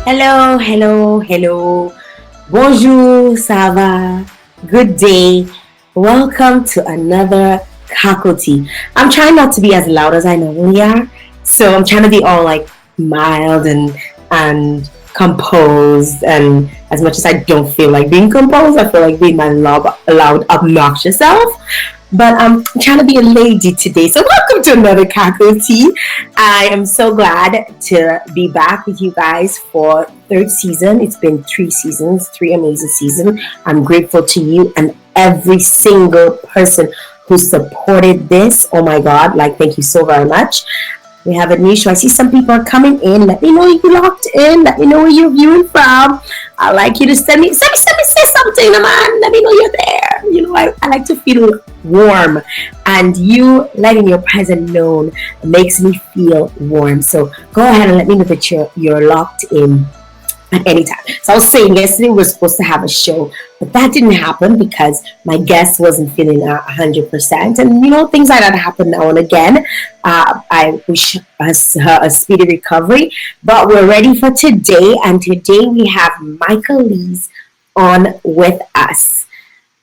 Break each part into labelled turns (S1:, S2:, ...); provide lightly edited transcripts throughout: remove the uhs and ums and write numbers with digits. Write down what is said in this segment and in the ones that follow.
S1: Hello, hello, hello. Bonjour, ça va? Good day. Welcome to another Cacoa Tea. I'm trying not to be as loud as I normally are, so I'm trying to be all like mild and composed. And as much as I don't feel like being composed, I feel like being my loud, obnoxious self. But I'm trying to be a lady today. So welcome to another Cacoa Tea. I am so glad to be back with you guys for third season. It's been 3 seasons, 3 amazing seasons. I'm grateful to you and every single person who supported this. Oh my God, like thank you so very much. We have a new show. I see some people are coming in. Let me know you locked in. Let me know where you're viewing from. I'd like you to send me, say something, man. Let me know you're there. You know, I like to feel warm. And you letting your presence known makes me feel warm. So go ahead and let me know that you're locked in at any time. So I was saying yesterday we were supposed to have a show, but that didn't happen because my guest wasn't feeling 100%. And you know, things like that happen now and again. I wish us her a speedy recovery, but we're ready for today. And today we have Michael Lees on with us.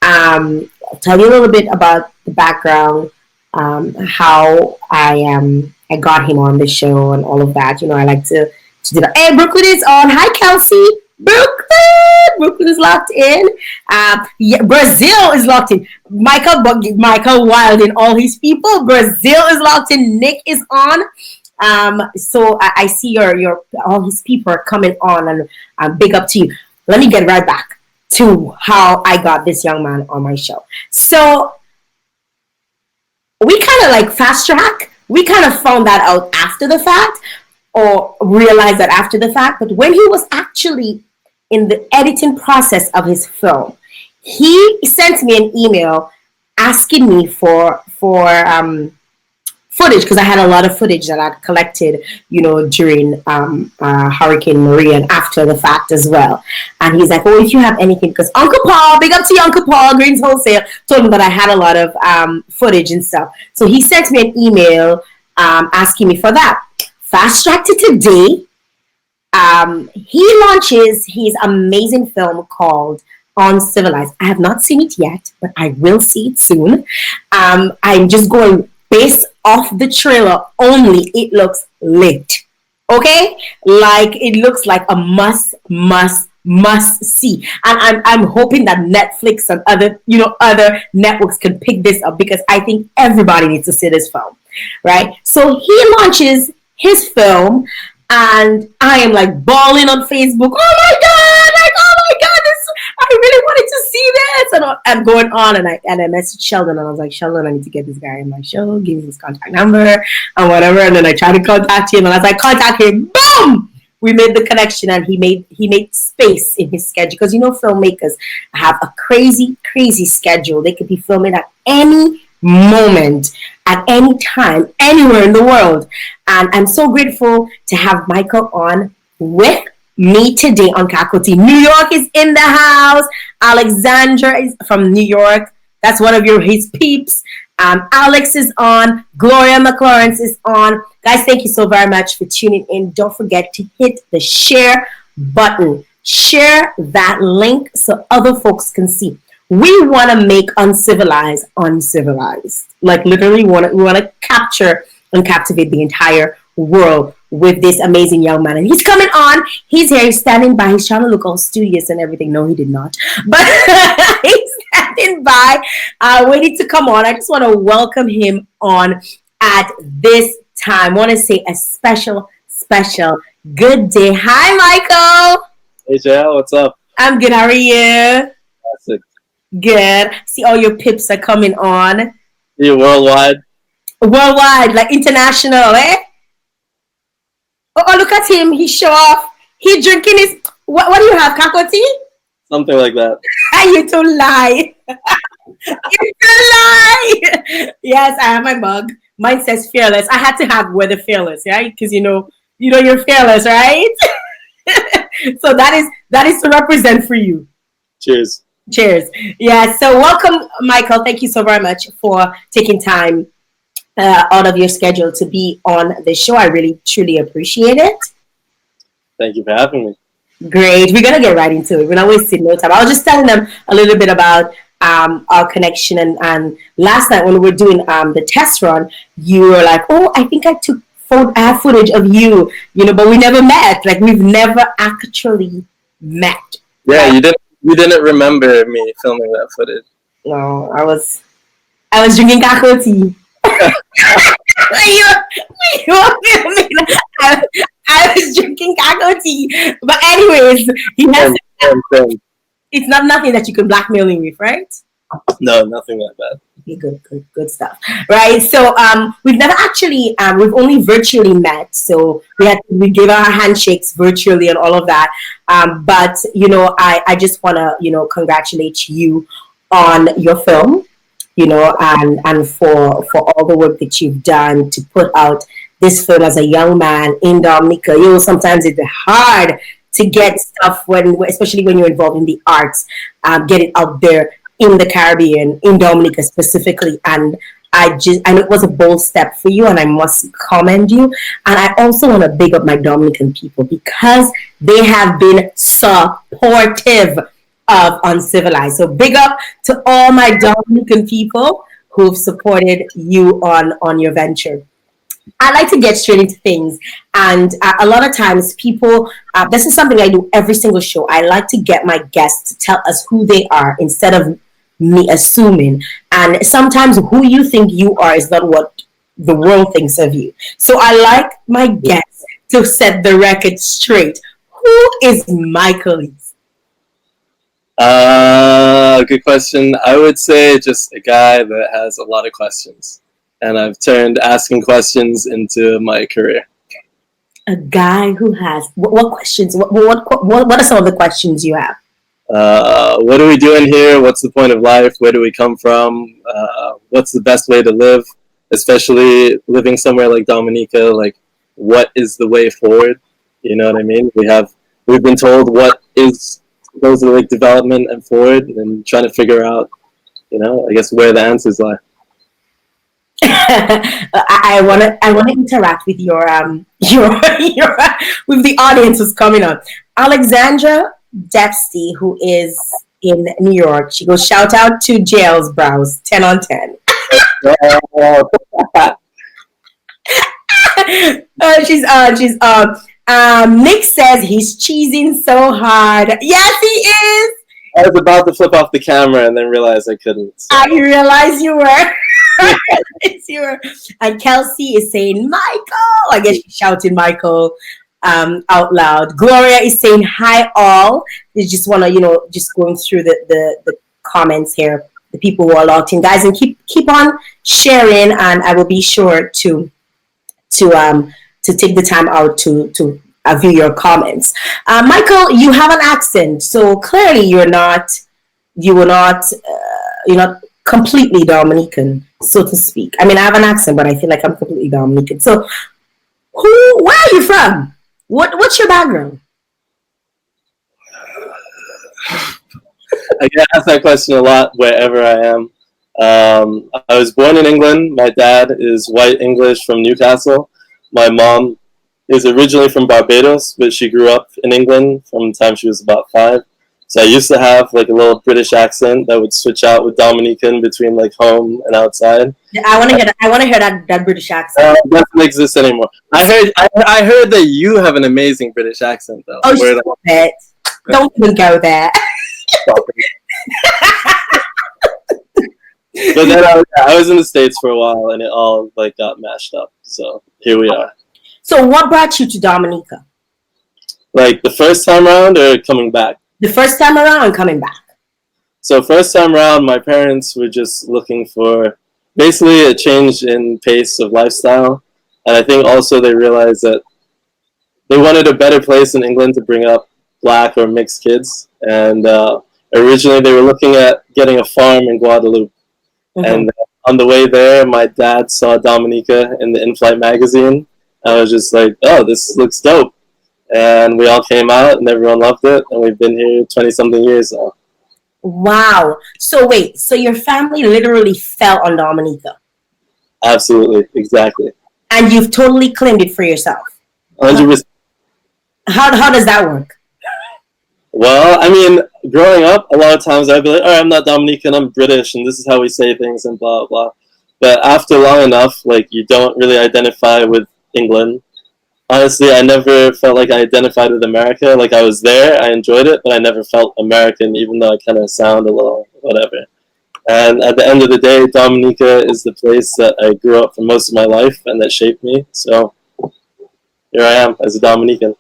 S1: I'll tell you a little bit about the background, how I got him on the show and all of that. You know, I like to do that. Hey, Brooklyn is on. Hi, Kelsey. Brooklyn is locked in. Yeah, Brazil is locked in. Michael Wild and all his people. Brazil is locked in. Nick is on. So I see your all his people are coming on, and big up to you. Let me get right back to how I got this young man on my show. So we kind of like fast track. We kind of found that out after the fact, or realized that after the fact. But when he was actually in the editing process of his film, he sent me an email asking me for footage, because I had a lot of footage that I'd collected, you know, during Hurricane Maria and after the fact as well. And he's like, oh, if you have anything, because Uncle Paul, big up to you, Uncle Paul, Greens Wholesale, told him that I had a lot of footage and stuff. So he sent me an email asking me for that. Fast track to today. He launches his amazing film called Uncivilized. I have not seen it yet, but I will see it soon. I'm just going based off the trailer only. It looks lit. Okay? Like it looks like a must see. And I'm hoping that Netflix and other networks can pick this up, because I think everybody needs to see this film. Right? So he launches his film, and I am like bawling on Facebook. Oh my God, this, I really wanted to see this, and I'm going on, and I messaged Sheldon, and I was like, Sheldon, I need to get this guy in my show, give me his contact number and whatever. And then I tried to contact him, and I was like, contact him. Boom, we made the connection, and he made space in his schedule, because you know, filmmakers have a crazy schedule. They could be filming at any moment, at any time, anywhere in the world. And I'm so grateful to have Michael on with me today on Cacoa Tea. New York is in the house. Alexandra is from New York. That's one of his peeps. Alex is on. Gloria McLawrence is on. Guys, thank you so very much for tuning in. Don't forget to hit the share button. Share that link so other folks can see. We want to make Uncivilized uncivilized. Like literally, we want to capture and captivate the entire world with this amazing young man. And he's coming on. He's here. He's standing by. He's trying to look all studious and everything. No, he did not. But he's standing by, waiting to come on. I just want to welcome him on at this time. I want to say a special good day. Hi, Michael.
S2: Hey, Jael. What's up?
S1: I'm good. How are you?
S2: Classic.
S1: Good. See, all your pips are coming on.
S2: You worldwide,
S1: like international, eh? Oh, look at him. He show off. He drinking his, what do you have, Cacoa Tea?
S2: something like that.
S1: You don't lie. You don't lie. Yes, I have my mug. Mine says fearless. I had to have weather fearless, right? Because you know you're fearless, right? So that is to represent for you.
S2: Cheers.
S1: Yeah, so welcome, Michael. Thank you so very much for taking time out of your schedule to be on the show. I really, truly appreciate it.
S2: Thank you for having me.
S1: Great. We're gonna get right into it. We're not wasting no time. I was just telling them a little bit about our connection, and last night when we were doing the test run, you were like, "Oh, I think I have footage of you, but we never met. Like we've never actually met,
S2: Yeah,
S1: right?"
S2: you didn't remember me filming that footage.
S1: No, I was drinking Cacoa Tea. you, you were filming. I, I was drinking Cacoa Tea. But anyways, he has.
S2: Same, same, same.
S1: It's not nothing that you can blackmail me with, right?
S2: No, nothing like that.
S1: Okay, good stuff. Right. So we've never actually we've only virtually met. So we gave our handshakes virtually and all of that. But I just wanna, congratulate you on your film, and for all the work that you've done to put out this film as a young man in Dominica. Sometimes it's hard to get stuff especially when you're involved in the arts, get it out there in the Caribbean, in Dominica specifically. And I know it was a bold step for you, and I must commend you. And I also want to big up my Dominican people because they have been supportive of Uncivilized. So big up to all my Dominican people who've supported you on your venture. I like to get straight into things. And a lot of times, people, this is something I do every single show. I like to get my guests to tell us who they are instead of me assuming. And sometimes who you think you are is not what the world thinks of you. So I like my guests to set the record straight. Who is Michael?
S2: Good question. I would say just a guy that has a lot of questions, and I've turned asking questions into my career.
S1: A guy who has what questions? What are some of the questions you have?
S2: What are we doing here? What's the point of life? Where do we come from? What's the best way to live? Especially living somewhere like Dominica, like what is the way forward? You know what I mean? We've been told what is those are like development and forward, and trying to figure out, I guess where the answers lie.
S1: I wanna interact with your with the audience who's coming on. Alexandra Depsty, who is in New York, she goes, shout out to Jael's brows, 10 on 10. Nick says he's cheesing so hard. Yes, he is.
S2: I was about to flip off the camera and then realized I couldn't. So.
S1: I realized you were. And Kelsey is saying Michael. I guess she's shouting Michael out loud. Gloria is saying hi all. You just want to, just going through the comments here, the people who are logged in, guys, and keep on sharing, and I will be sure to take the time out to view your comments. Michael, you have an accent, so clearly you're not completely Dominican, so to speak. I mean, I have an accent, but I feel like I'm completely Dominican. So, where are you from? What's your background?
S2: I get asked that question a lot wherever I am. I was born in England. My dad is white English from Newcastle. My mom is originally from Barbados, but she grew up in England from the time she was about 5. So I used to have like a little British accent that would switch out with Dominican between like home and outside.
S1: I want to hear that. I want to hear that British accent.
S2: It doesn't exist anymore. I heard that you have an amazing British accent though.
S1: Oh, stop it! Don't even go there.
S2: But then I was in the States for a while, and it all like got mashed up. So here we are.
S1: So what brought you to Dominica?
S2: Like the first time around, or coming back?
S1: The first time around and coming back.
S2: So first time around, my parents were just looking for basically a change in pace of lifestyle, and I think also they realized that they wanted a better place in England to bring up black or mixed kids. And originally they were looking at getting a farm in Guadeloupe. Mm-hmm. And on the way there, my dad saw Dominica in the in-flight magazine. I was just like, oh, this looks dope. And we all came out and everyone loved it. And we've been here 20-something years now.
S1: Wow. So wait, so your family literally fell on Dominica?
S2: Absolutely. Exactly.
S1: And you've totally claimed it for yourself?
S2: 100%.
S1: How does that work?
S2: Well, I mean, growing up, a lot of times I'd be like, all right, I'm not Dominican, I'm British, and this is how we say things, and blah, blah. But after long enough, like, you don't really identify with England. Honestly, I never felt like I identified with America. Like, I was there, I enjoyed it, but I never felt American, even though I kind of sound a little whatever. And at the end of the day, Dominica is the place that I grew up for most of my life and that shaped me. So here I am as a Dominican.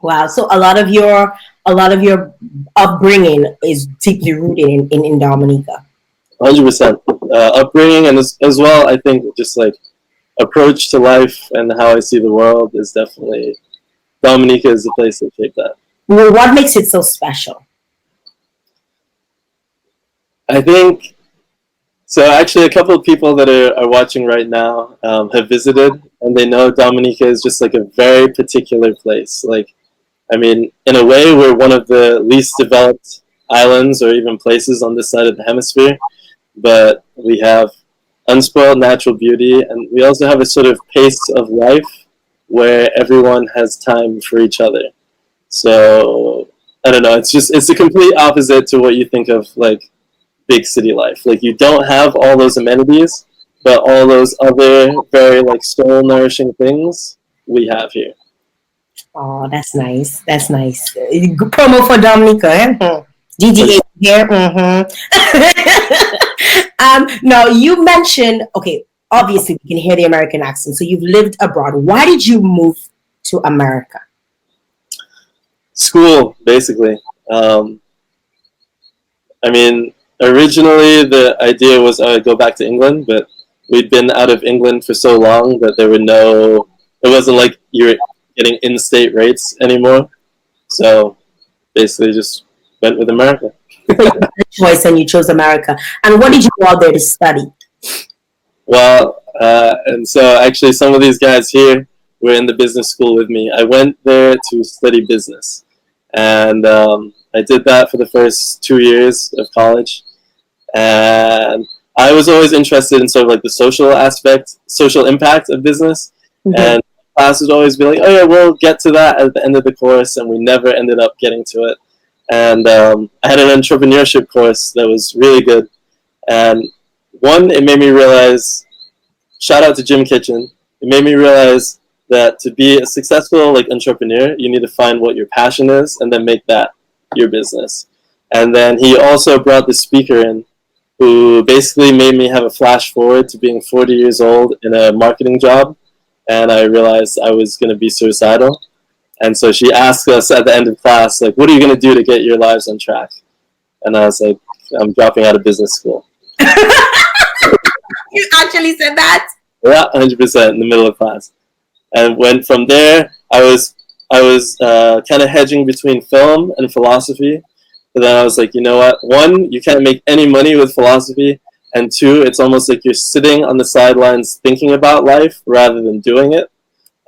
S1: Wow. So a lot of your upbringing is deeply rooted in Dominica.
S2: 100%. Upbringing and as well, I think just like approach to life and how I see the world is definitely Dominica is the place that shaped that.
S1: Well, what makes it so special?
S2: I think so. Actually, a couple of people that are watching right now have visited, and they know Dominica is just like a very particular place. Like, I mean, in a way, we're one of the least developed islands or even places on this side of the hemisphere, but we have unspoiled natural beauty, and we also have a sort of pace of life where everyone has time for each other. So I don't know. It's the complete opposite to what you think of like big city life. Like you don't have all those amenities, but all those other very like soul nourishing things we have here.
S1: Oh, that's nice. That's nice. Good promo for Dominica. Eh? DGA here. Now you mentioned, okay, obviously we can hear the American accent. So you've lived abroad. Why did you move to America?
S2: School, basically. Um, I mean, originally the idea was I would go back to England, but we'd been out of England for so long that there were no. It wasn't like you were getting in-state rates anymore. So basically, just went with America.
S1: So you had a choice and you chose America. And what did you go out there to study?
S2: Well, and so actually, some of these guys here were in the business school with me. I went there to study business, and I did that for the first 2 years of college. And I was always interested in sort of like the social aspect, social impact of business.
S1: Mm-hmm.
S2: And class would always be like, "Oh yeah, we'll get to that at the end of the course," and we never ended up getting to it. And I had an entrepreneurship course that was really good. And one, it made me realize. Shout out to Jim Kitchen. It made me realize that to be a successful like entrepreneur, you need to find what your passion is and then make that your business. And then he also brought the speaker in who basically made me have a flash forward to being 40 years old in a marketing job. And I realized I was going to be suicidal. And so she asked us at the end of class, like, what are you going to do to get your lives on track? And I was like, I'm dropping out of business school.
S1: You actually said that?
S2: Yeah, 100% in the middle of class. And when from there, I was kind of hedging between film and philosophy. But then I was like, you know what? One, you can't make any money with philosophy, and two, it's almost like you're sitting on the sidelines thinking about life rather than doing it.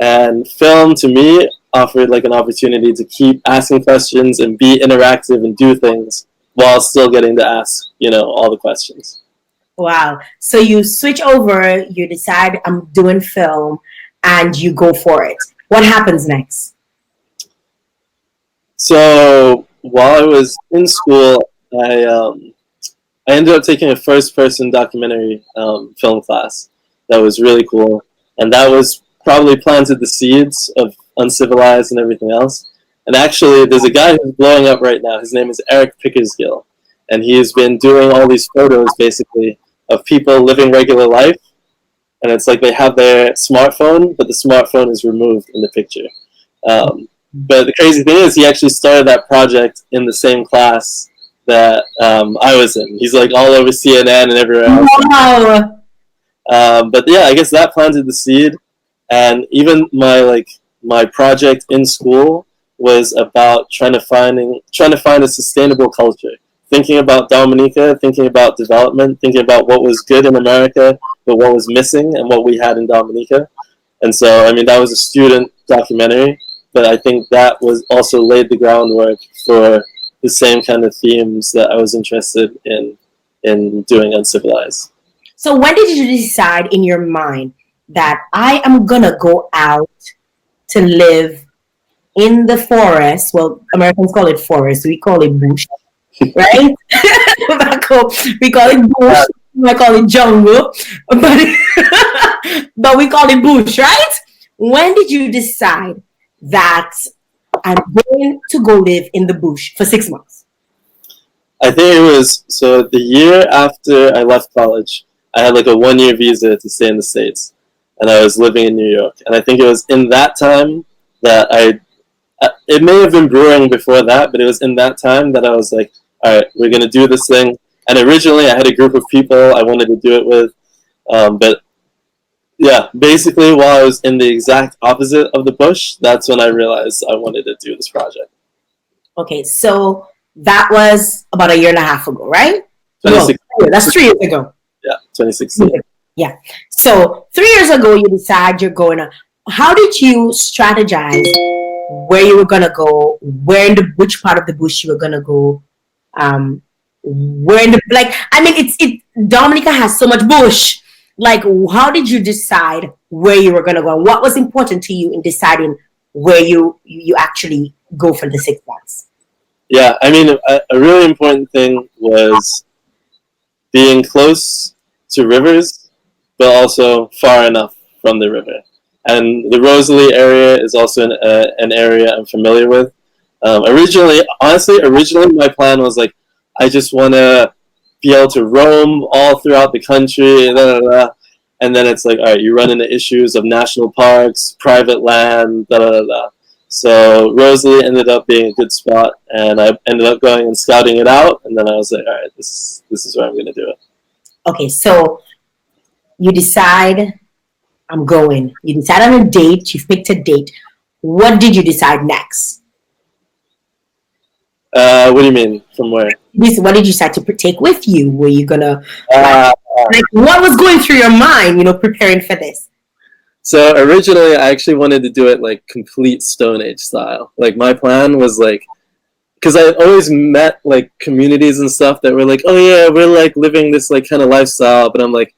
S2: And film to me offered like an opportunity to keep asking questions and be interactive and do things while still getting to ask, all the questions.
S1: Wow. So you switch over, you decide I'm doing film, and you go for it. What happens next?
S2: So while I was in school, I ended up taking a first-person documentary film class that was really cool, and that was probably planted the seeds of Uncivilized and everything else. And actually, there's a guy who's blowing up right now. His name is Eric Pickersgill, and he's been doing all these photos basically of people living regular life, and it's like they have their smartphone, but the smartphone is removed in the picture. But the crazy thing is, he actually started that project in the same class that I was in. He's like all over CNN and everywhere else.
S1: Wow.
S2: But yeah, I guess that planted the seed, and even my project in school was about trying to find a sustainable culture. Thinking about Dominica, thinking about development, thinking about what was good in America, but what was missing and what we had in Dominica. And so, I mean, that was a student documentary, but I think that was also laid the groundwork for the same kind of themes that I was interested in doing Uncivilized.
S1: So when did you decide in your mind that I am gonna go out to live in the forest. Well, Americans call it forest. We call it bush, right? We call it bush. I call it jungle, but we call it bush, right? When did you decide that I'm going to go live in the bush for 6 months?
S2: I think it was so the year after I left college, I had like a 1 year visa to stay in the States, and I was living in New York. And I think it was in that time that it may have been brewing before that, but it was in that time that I was like, all right, we're gonna do this thing. And originally, I had a group of people I wanted to do it with, but yeah, basically, while I was in the exact opposite of the bush, that's when I realized I wanted to do this project.
S1: Okay, so that was about a year and a half ago, right? No,
S2: 2016.
S1: that's 3 years ago.
S2: Yeah, 2016.
S1: Yeah. So 3 years ago, you decide you're going to. How did you strategize where you were gonna go? Where in the which part of the bush you were gonna go? Where in the like? I mean, it. Dominica has so much bush. Like, how did you decide where you were gonna go? What was important to you in deciding where you actually go for the 6 months?
S2: Yeah, I mean, a really important thing was being close to rivers, but also far enough from the river. And the Rosalie area is also an area I'm familiar with. Originally my plan was like, I just want to be able to roam all throughout the country, da, da, da. And then it's like, all right, you run into issues of national parks, private land, da da da da. So Rosalie ended up being a good spot, and I ended up going and scouting it out. And then I was like, all right, this is where I'm going to do it.
S1: Okay, so you decide I'm going. You decide on a date. You picked a date. What did you decide next?
S2: What do you mean? From where?
S1: What did you decide to take with you? Were you gonna
S2: Uh,
S1: like what was going through your mind? Preparing for this.
S2: so originally, I actually wanted to do it like complete Stone Age style. Like my plan was like, because I always met like communities and stuff that were like, oh yeah, we're like living this like kind of lifestyle, but I'm like,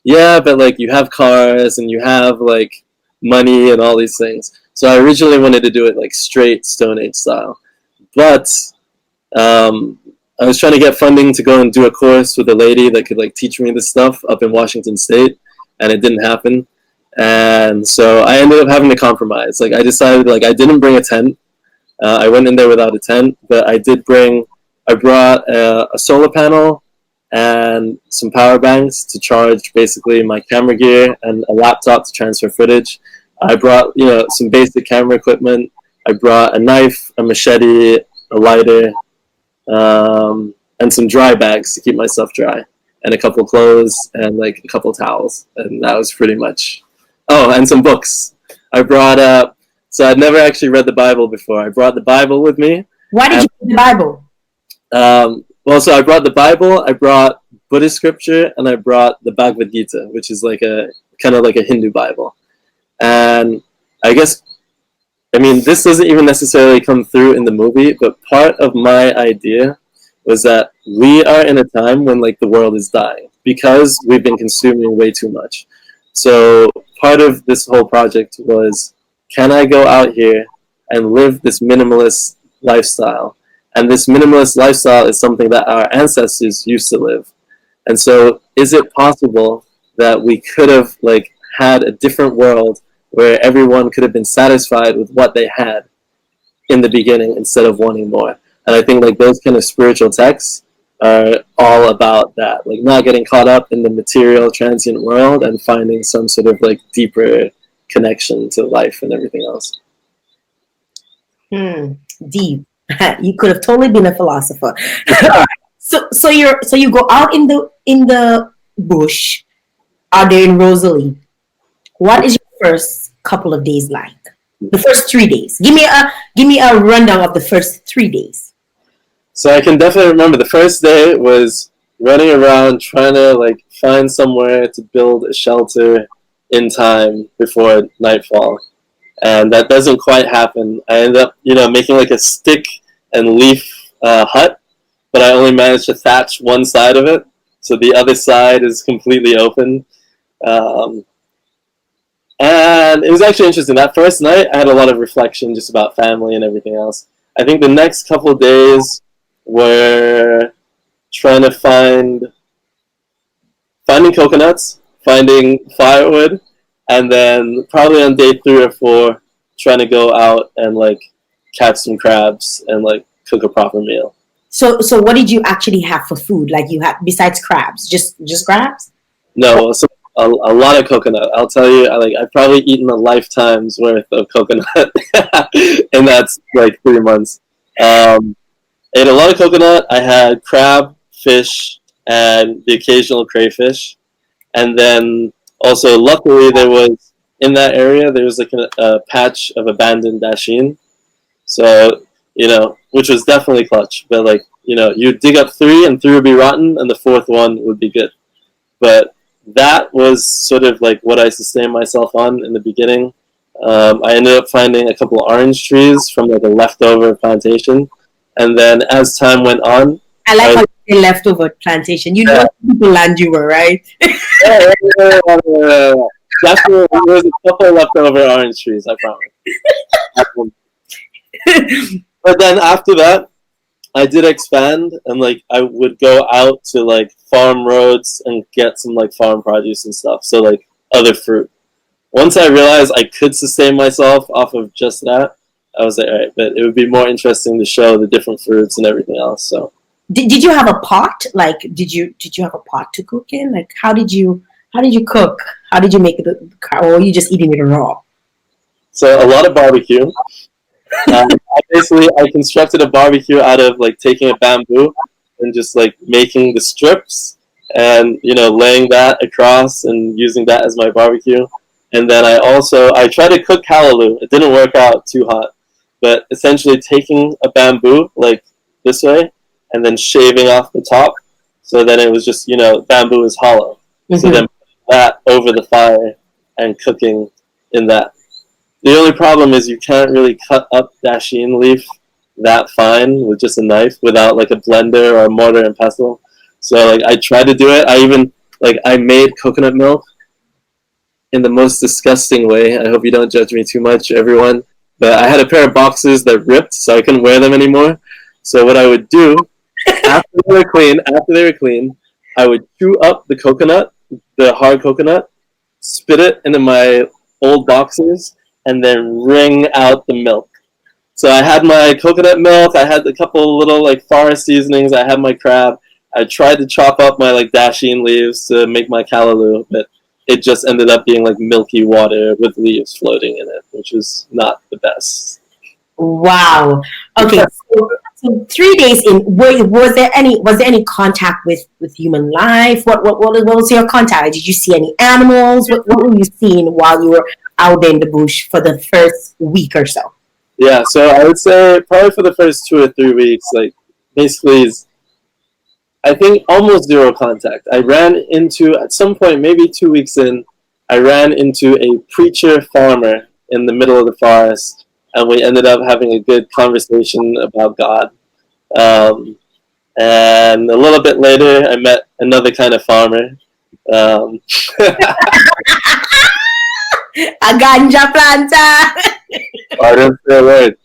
S2: yeah, but like you have cars and you have like money and all these things. So I originally wanted to do it like straight Stone Age style, but I was trying to get funding to go and do a course with a lady that could like teach me this stuff up in Washington State, and it didn't happen. And so I ended up having to compromise. Like I decided, like I didn't bring a tent. I went in there without a tent, but I did bring. I brought a solar panel and some power banks to charge basically my camera gear and a laptop to transfer footage. I brought some basic camera equipment. I brought a knife, a machete, a lighter, and some dry bags to keep myself dry, and a couple clothes and like a couple towels, and that was pretty much. Oh, and some books. I brought up. So I'd never actually read the Bible before. I brought the Bible with me.
S1: Why did you read the Bible?
S2: Well, so I brought the Bible. I brought Buddhist scripture, and I brought the Bhagavad Gita, which is like a kind of like a Hindu Bible. And I guess, I mean, this doesn't even necessarily come through in the movie, but part of my idea was that we are in a time when like the world is dying because we've been consuming way too much. So part of this whole project was, can I go out here and live this minimalist lifestyle? And this minimalist lifestyle is something that our ancestors used to live. And so is it possible that we could have like had a different world where everyone could have been satisfied with what they had in the beginning instead of wanting more? And I think like those kind of spiritual texts are all about that, like not getting caught up in the material transient world and finding some sort of like deeper connection to life and everything else.
S1: Deep. You could have totally been a philosopher. So you go out in the bush out there in Rosalie. What is your first couple of days like? The first 3 days. Give me a rundown of the first 3 days.
S2: So I can definitely remember the first day was running around trying to like find somewhere to build a shelter in time before nightfall, and that doesn't quite happen. I end up making like a stick and leaf hut, but I only managed to thatch one side of it, so the other side is completely open. And it was actually interesting. That first night, I had a lot of reflection just about family and everything else. I think the next couple of days were trying to finding coconuts, finding firewood, and then probably on day 3 or 4, trying to go out and like catch some crabs and like cook a proper meal.
S1: So what did you actually have for food? Like you had besides crabs, just crabs?
S2: No, so a lot of coconut. I'll tell you, I've probably eaten a lifetime's worth of coconut, and that's like 3 months. I ate a lot of coconut. I had crab, fish, and the occasional crayfish, and then also luckily there was in that area there was like a patch of abandoned dasheen. So which was definitely clutch. But like you dig up three and three would be rotten, and the fourth one would be good. But that was sort of like what I sustained myself on in the beginning. I ended up finding a couple of orange trees from like a leftover plantation, and then as time went on,
S1: I like how you say leftover plantation. You know what people land you were, right?
S2: Definitely, there was a couple of leftover orange trees. I promise. But then after that, I did expand, and like I would go out to like farm roads and get some like farm produce and stuff. So like other fruit. Once I realized I could sustain myself off of just that, I was like, all right, but it would be more interesting to show the different fruits and everything else. So
S1: did you have a pot? Like did you have a pot to cook in? Like how did you cook? How did you make it? Or were you just eating it raw?
S2: So a lot of barbecue. I constructed a barbecue out of like taking a bamboo and just like making the strips and laying that across and using that as my barbecue. And then I tried to cook callaloo. It didn't work out too hot, but essentially taking a bamboo like this way and then shaving off the top, so then it was just bamboo is hollow. Mm-hmm. So then that over the fire and cooking in that. The only problem is you can't really cut up dasheen leaf that fine with just a knife without like a blender or a mortar and pestle. So like I tried to do it. I made coconut milk in the most disgusting way. I hope you don't judge me too much, everyone. But I had a pair of boxers that ripped, so I couldn't wear them anymore. So what I would do after they were clean, I would chew up the coconut, the hard coconut, spit it into my old boxers, and then wring out the milk. So I had my coconut milk, I had a couple little like forest seasonings, I had my crab. I tried to chop up my like dasheen leaves to make my callaloo, but it just ended up being like milky water with leaves floating in it, which is not the best.
S1: Wow. Okay, so 3 days in, was there any contact with human life? What was your contact? Did you see any animals? What were you seeing while you were out there in the bush for the first week or so?
S2: Yeah, so I would say probably for the first 2 or 3 weeks, like basically, I think almost zero contact. I ran into, at some point, maybe 2 weeks in, I ran into a preacher farmer in the middle of the forest, and we ended up having a good conversation about God. And a little bit later, I met another kind of farmer.
S1: A ganja planter.
S2: I didn't say a word.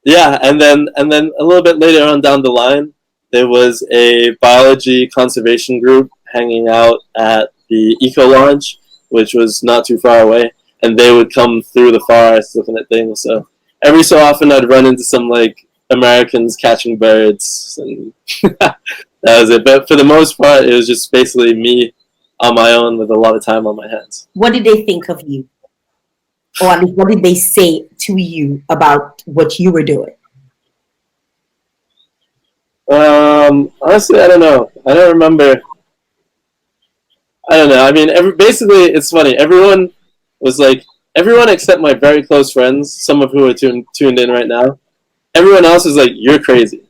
S2: Yeah, and then a little bit later on down the line, there was a biology conservation group hanging out at the Eco Lodge, which was not too far away, and they would come through the forest looking at things. So every so often, I'd run into some like Americans catching birds, and that was it. But for the most part, it was just basically me on my own with a lot of time on my hands.
S1: What did they think of you? Or at least what did they say to you about what you were doing?
S2: Honestly, I don't know. I don't remember. I don't know. I mean, basically, it's funny. Everyone was like, everyone except my very close friends, some of who are tuned in right now, everyone else was like, you're crazy.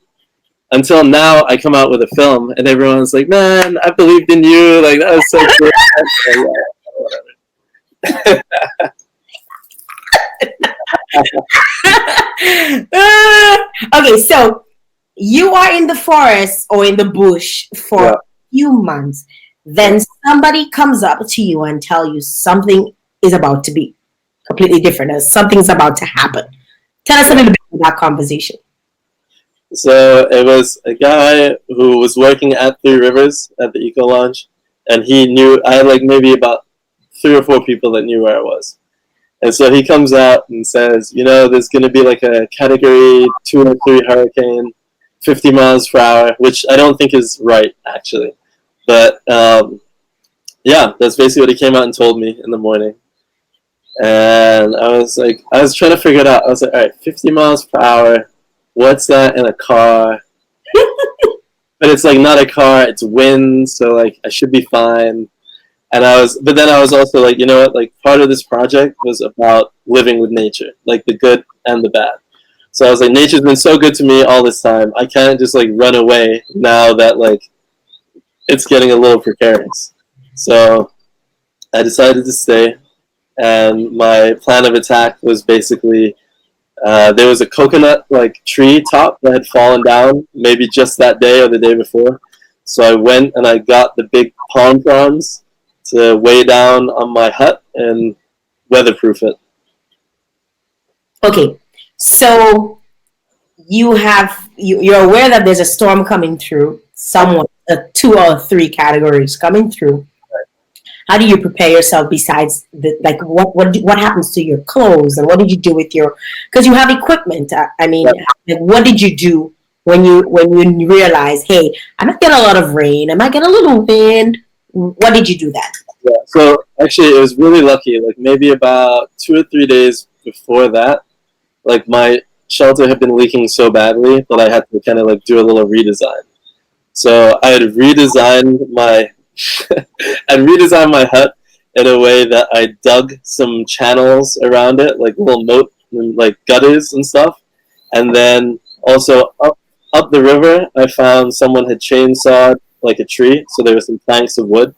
S2: Until now, I come out with a film, and everyone's like, man, I believed in you. Like, that was so cool.
S1: Okay, so you are in the forest or in the bush for a few months. then somebody comes up to you and tell you something is about to be completely different, or something's about to happen. Tell us a little bit about that conversation.
S2: So it was a guy who was working at Three Rivers at the Eco Lounge, and he knew I had like maybe about 3 or 4 people that knew where I was. And so he comes out and says, there's going to be like a category 2 or 3 hurricane, 50 miles per hour, which I don't think is right, actually. But yeah, that's basically what he came out and told me in the morning. And I was trying to figure it out. I was like, all right, 50 miles per hour, what's that in a car? But it's like not a car, it's wind, so like I should be fine. But then I was also like, you know what, like part of this project was about living with nature, like the good and the bad. So I was like, nature's been so good to me all this time. I can't just like run away now that like it's getting a little precarious. So I decided to stay, and my plan of attack was basically there was a coconut like tree top that had fallen down maybe just that day or the day before. So I went and I got the big palm fronds to weigh down on my hut and weatherproof it.
S1: Okay, so you're aware that there's a storm coming through, somewhat 2 or 3 categories coming through. How do you prepare yourself besides like what happens to your clothes, and what did you do with your, because you have equipment, I mean, like, what did you do when you realize, hey, I might get a lot of rain, I might get a little wind? What did you do then?
S2: Yeah. So actually, it was really lucky. Like maybe about 2 or 3 days before that, like my shelter had been leaking so badly that I had to kind of like do a little redesign. So I had redesigned my I'd redesigned my hut in a way that I dug some channels around it, like little moat and like gutters and stuff. And then also up the river, I found someone had chainsawed like a tree, so there were some planks of wood.